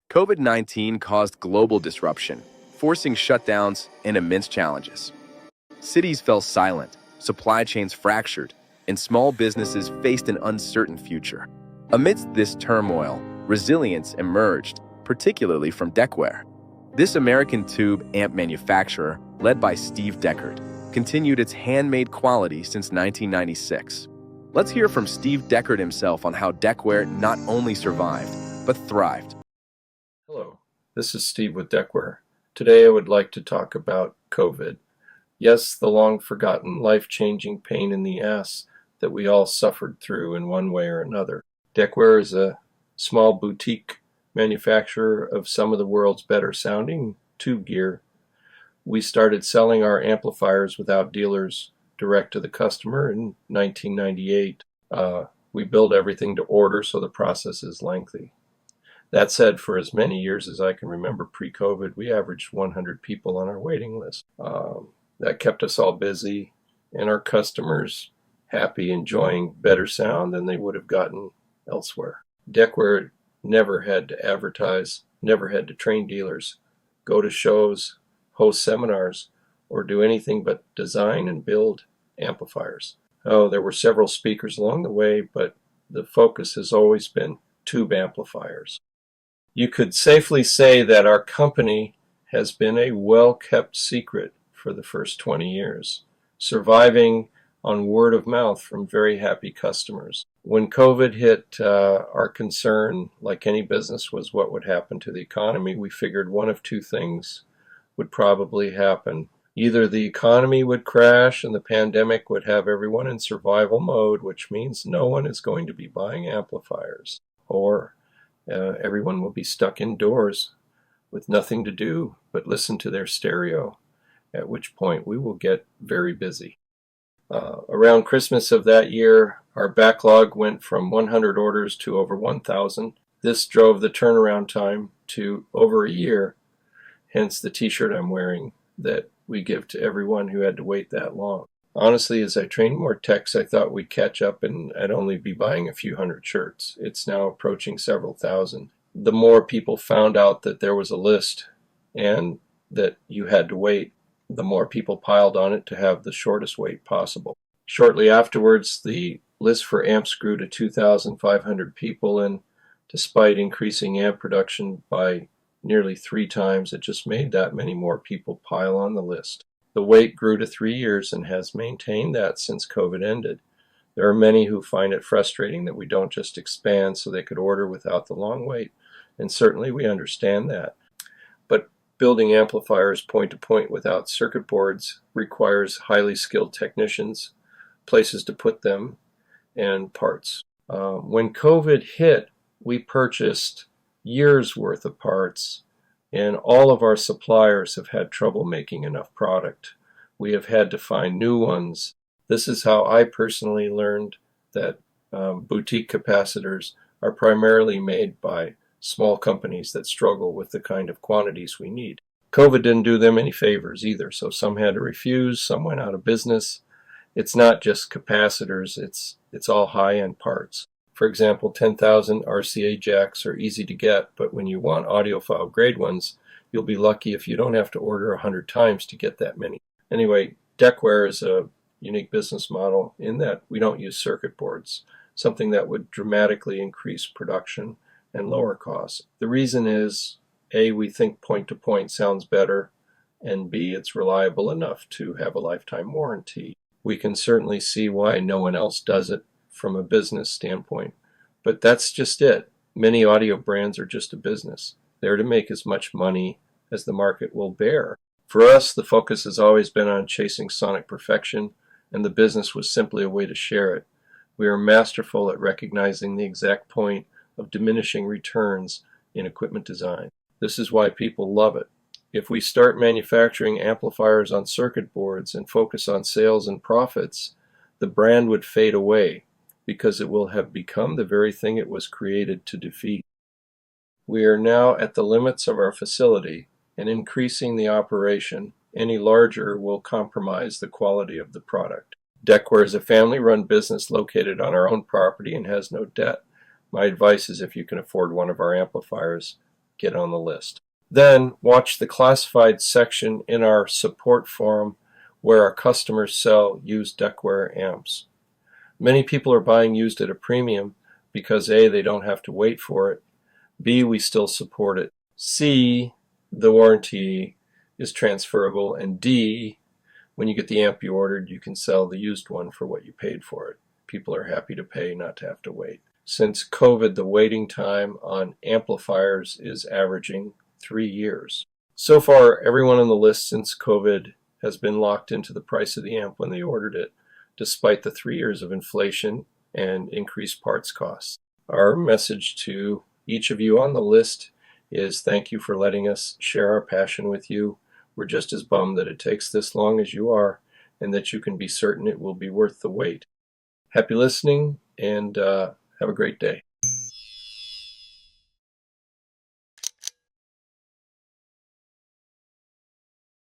COVID-19 caused global disruption, forcing shutdowns and immense challenges. Cities fell silent, supply chains fractured, and small businesses faced an uncertain future. Amidst this turmoil, resilience emerged, particularly from Deckware. This American tube amp manufacturer, led by Steve Deckert, continued its handmade quality since 1996. Let's hear from Steve Deckert himself on how Deckware not only survived, but thrived. Hello, this is Steve with Deckware. Today I would like to talk about COVID. Yes, the long-forgotten, life-changing pain in the ass that we all suffered through in one way or another. Deckware is a small boutique manufacturer of some of the world's better-sounding tube gear. We started selling our amplifiers without dealers direct to the customer in 1998. We build everything to order, so the process is lengthy. That said, for as many years as I can remember pre-COVID, we averaged 100 people on our waiting list. That kept us all busy and our customers happy, enjoying better sound than they would have gotten elsewhere. Deckware never had to advertise, never had to train dealers, go to shows, host seminars, or do anything but design and build amplifiers. Oh, there were several speakers along the way, but the focus has always been tube amplifiers. You could safely say that our company has been a well-kept secret for the first 20 years, surviving on word of mouth from very happy customers. When COVID hit, our concern, like any business, was what would happen to the economy. We figured one of two things would probably happen. Either the economy would crash and the pandemic would have everyone in survival mode, which means no one is going to be buying amplifiers, or everyone will be stuck indoors with nothing to do but listen to their stereo, at which point we will get very busy. Around Christmas of that year, our backlog went from 100 orders to over 1,000. This drove the turnaround time to over a year, hence the t-shirt I'm wearing that we give to everyone who had to wait that long. Honestly, as I trained more techs, I thought we'd catch up and I'd only be buying a few hundred shirts. It's now approaching several thousand. The more people found out that there was a list and that you had to wait, the more people piled on it to have the shortest wait possible. Shortly afterwards, the list for amps grew to 2,500 people, and despite increasing amp production by nearly 3 times, it just made that many more people pile on the list. The wait grew to 3 years and has maintained that since COVID ended. There are many who find it frustrating that we don't just expand so they could order without the long wait, and certainly we understand that. But building amplifiers point to point without circuit boards requires highly skilled technicians, places to put them, and parts. When COVID hit, we purchased years worth of parts, and all of our suppliers have had trouble making enough product. We have had to find new ones. This is how I personally learned that boutique capacitors are primarily made by small companies that struggle with the kind of quantities we need. COVID didn't do them any favors either, so some had to refuse, some went out of business. It's not just capacitors, it's all high-end parts. For example, 10,000 RCA jacks are easy to get, but when you want audiophile grade ones, you'll be lucky if you don't have to order 100 times to get that many. Anyway, Deckware is a unique business model in that we don't use circuit boards, something that would dramatically increase production and lower costs. The reason is, A, we think point-to-point sounds better, and B, it's reliable enough to have a lifetime warranty. We can certainly see why no one else does it from a business standpoint, but that's just it. Many audio brands are just a business. They're to make as much money as the market will bear. For us, the focus has always been on chasing sonic perfection, and the business was simply a way to share it. We are masterful at recognizing the exact point of diminishing returns in equipment design. This is why people love it. If we start manufacturing amplifiers on circuit boards and focus on sales and profits, the brand would fade away because it will have become the very thing it was created to defeat. We are now at the limits of our facility, and increasing the operation any larger will compromise the quality of the product. Deckware is a family-run business located on our own property and has no debt. My advice is if you can afford one of our amplifiers, get on the list. Then watch the classified section in our support forum where our customers sell used Deckware amps. Many people are buying used at a premium because A, they don't have to wait for it, B, we still support it, C, the warranty is transferable, and D, when you get the amp you ordered, you can sell the used one for what you paid for it. People are happy to pay, not to have to wait. Since COVID, the waiting time on amplifiers is averaging 3 years. So far, everyone on the list since COVID has been locked into the price of the amp when they ordered it, despite the 3 years of inflation and increased parts costs. Our message to each of you on the list is thank you for letting us share our passion with you. We're just as bummed that it takes this long as you are, and that you can be certain it will be worth the wait. Happy listening, and have a great day.